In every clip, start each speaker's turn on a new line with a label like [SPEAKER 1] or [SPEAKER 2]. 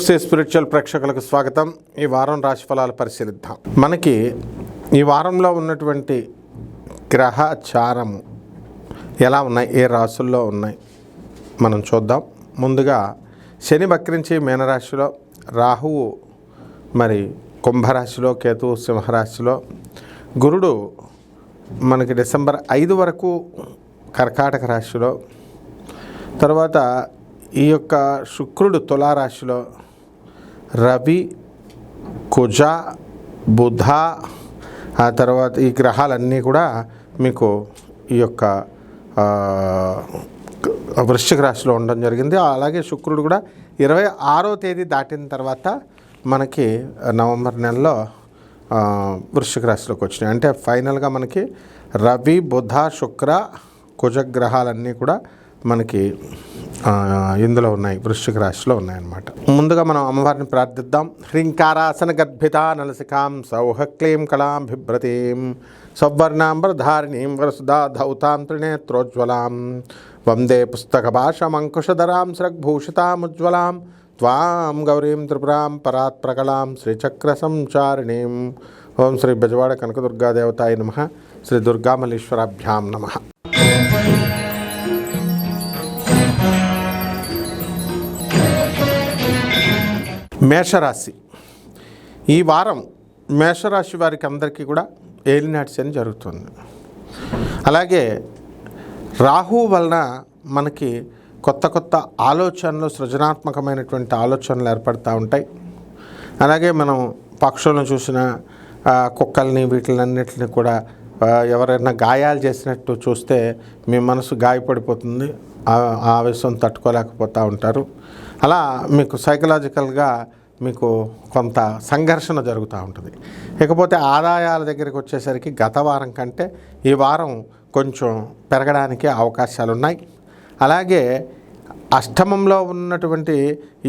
[SPEAKER 1] FC spiritual ప్రేక్షకులకు స్వాగతం. ఈ వారం రాశి ఫలాలు పరిశీలిద్దాం. మనకి ఈ వారంలో ఉన్నటువంటి గ్రహచారము ఎలా ఉన్నాయి, ఏ రాశుల్లో ఉన్నాయి మనం చూద్దాం. ముందుగా శని వక్రించి మీనరాశిలో, రాహువు మరి కుంభరాశిలో, కేతువు సింహరాశిలో, గురుడు మనకి డిసెంబర్ 5 వరకు కర్కాటక రాశిలో, తర్వాత ఈ యొక్క శుక్రుడు తులారాశిలో, రవి, కుజ, బుధ, ఆ తర్వాత ఈ గ్రహాలన్నీ కూడా మీకు ఈ యొక్క వృశ్చిక రాశిలో ఉండడం జరిగింది. అలాగే శుక్రుడు కూడా 26వ తేదీ దాటిన తర్వాత మనకి నవంబర్ నెలలో వృశ్చిక రాశిలోకి వచ్చినాయి. అంటే ఫైనల్గా మనకి రవి, బుధ, శుక్ర, కుజ గ్రహాలన్నీ కూడా మనకి ఇందులో ఉన్నాయి, వృశ్చిక రాశిలో ఉన్నాయన్నమాట. ముందుగా మనం అమ్మవారిని ప్రార్థిద్దాం. హ్రీంకారాసన గర్భిత నలసికాం సౌహక్లీం కళాం బిభ్రతీం సౌవర్ణాంబరధారిణీం వరసుదా ధౌతాం త్రినేత్రోజ్వలాం వందే పుస్తక భాషమంకుశధరాం స్రగ్భూషితాముజ్వలాం త్వాం గౌరీం త్రిపురాం పరాత్ ప్రకళాం శ్రీచక్ర సంచారిణీం. ఓం శ్రీ బెజవాడ కనకదుర్గాదేవతాయ నమః. శ్రీ దుర్గామల్లీశ్వరాభ్యాం నమః. మేషరాశి. ఈ వారం మేషరాశి వారికి అందరికీ కూడా ఏలినాటి శని జరుగుతుంది. అలాగే రాహు వలన మనకి కొత్త కొత్త ఆలోచనలు, సృజనాత్మకమైనటువంటి ఆలోచనలు ఏర్పడుతూ ఉంటాయి. అలాగే మనం పక్షులను చూసిన, కుక్కల్ని, వీటిలన్నిటిని కూడా ఎవరైనా గాయాలు చేసినట్టు చూస్తే మీ మనసు గాయపడిపోతుంది, ఆవేశం తట్టుకోలేకపోతూ ఉంటారు. అలా మీకు సైకలాజికల్గా మీకు కొంత సంఘర్షణ జరుగుతూ ఉంటుంది. ఇకపోతే ఆదాయాల దగ్గరికి వచ్చేసరికి గత వారం కంటే ఈ వారం కొంచెం పెరగడానికి అవకాశాలు ఉన్నాయి. అలాగే అష్టమంలో ఉన్నటువంటి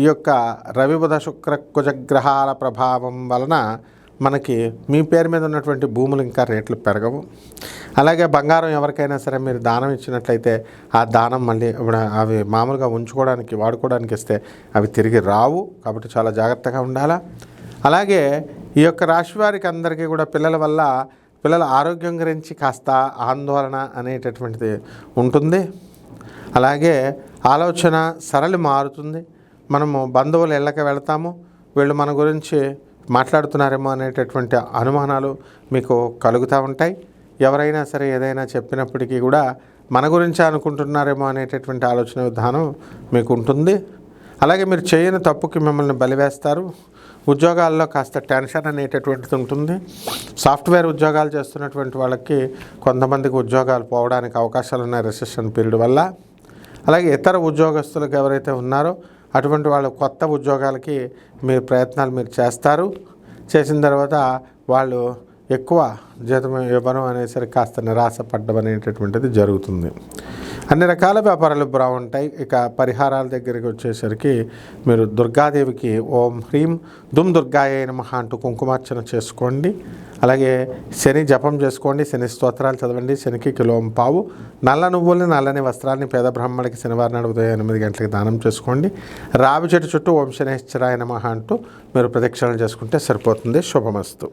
[SPEAKER 1] ఈ యొక్క రవి, బుధ, శుక్ర, కుజగ్రహాల ప్రభావం వలన మనకి మీ పేరు మీద ఉన్నటువంటి భూములు ఇంకా రేట్లు పెరగవు. అలాగే బంగారం ఎవరికైనా సరే మీరు దానం ఇచ్చినట్లయితే ఆ దానం మళ్ళీ అవి మామూలుగా ఉంచుకోవడానికి, వాడుకోవడానికి ఇస్తే అవి తిరిగి రావు. కాబట్టి చాలా జాగ్రత్తగా ఉండాలా. అలాగే ఈ యొక్క రాశి వారికి అందరికీ కూడా పిల్లల ఆరోగ్యం గురించి కాస్త ఆందోళన అనేటటువంటిది ఉంటుంది. అలాగే ఆలోచన సరళి మారుతుంది. మనము బంధువుల ఇళ్ళకి వెళతాము, వీళ్ళు మన గురించి మాట్లాడుతున్నారేమో అనేటటువంటి అనుమానాలు మీకు కలుగుతూ ఉంటాయి. ఎవరైనా సరే ఏదైనా చెప్పినప్పటికీ కూడా మన గురించి అనుకుంటున్నారేమో అనేటటువంటి ఆలోచన విధానం మీకు ఉంటుంది. అలాగే మీరు చేయని తప్పుకి మిమ్మల్ని బలివేస్తారు. ఉద్యోగాల్లో కాస్త టెన్షన్ అనేటటువంటిది ఉంటుంది. సాఫ్ట్వేర్ ఉద్యోగాలు చేస్తున్నటువంటి వాళ్ళకి కొంతమందికి ఉద్యోగాలు పోవడానికి అవకాశాలు ఉన్నాయి రిసెషన్ పీరియడ్ వల్ల. అలాగే ఇతర ఉద్యోగస్తులకు ఎవరైతే ఉన్నారో అటువంటి వాళ్ళు కొత్త ఉద్యోగాలకి మీరు ప్రయత్నాలు మీరు చేస్తారు. చేసిన తర్వాత వాళ్ళు ఎక్కువ జీతం ఇవ్వడం అనేసరికి కాస్త నిరాశపడ్డం అనేటటువంటిది జరుగుతుంది. అన్ని రకాల వ్యాపారాలు బాగుంటాయి. ఇక పరిహారాల దగ్గరికి వచ్చేసరికి మీరు దుర్గాదేవికి ఓం హ్రీం దుమ్ దుర్గాయ నమః అంటూ కుంకుమార్చన చేసుకోండి. అలాగే శని జపం చేసుకోండి, శని స్తోత్రాలు చదవండి. శనికి కిలోం పావు నల్ల నువ్వుల్ని, నల్లని వస్త్రాన్ని పేద బ్రాహ్మణుడికి శనివారం నాడు ఉదయం 8 గంటలకు దానం చేసుకోండి. రావి చెట్టు చుట్టూ ఓం శనేశ్వరాయ నమః అంటూ మీరు ప్రదక్షిణలు చేసుకుంటే సరిపోతుంది. శుభమస్తు.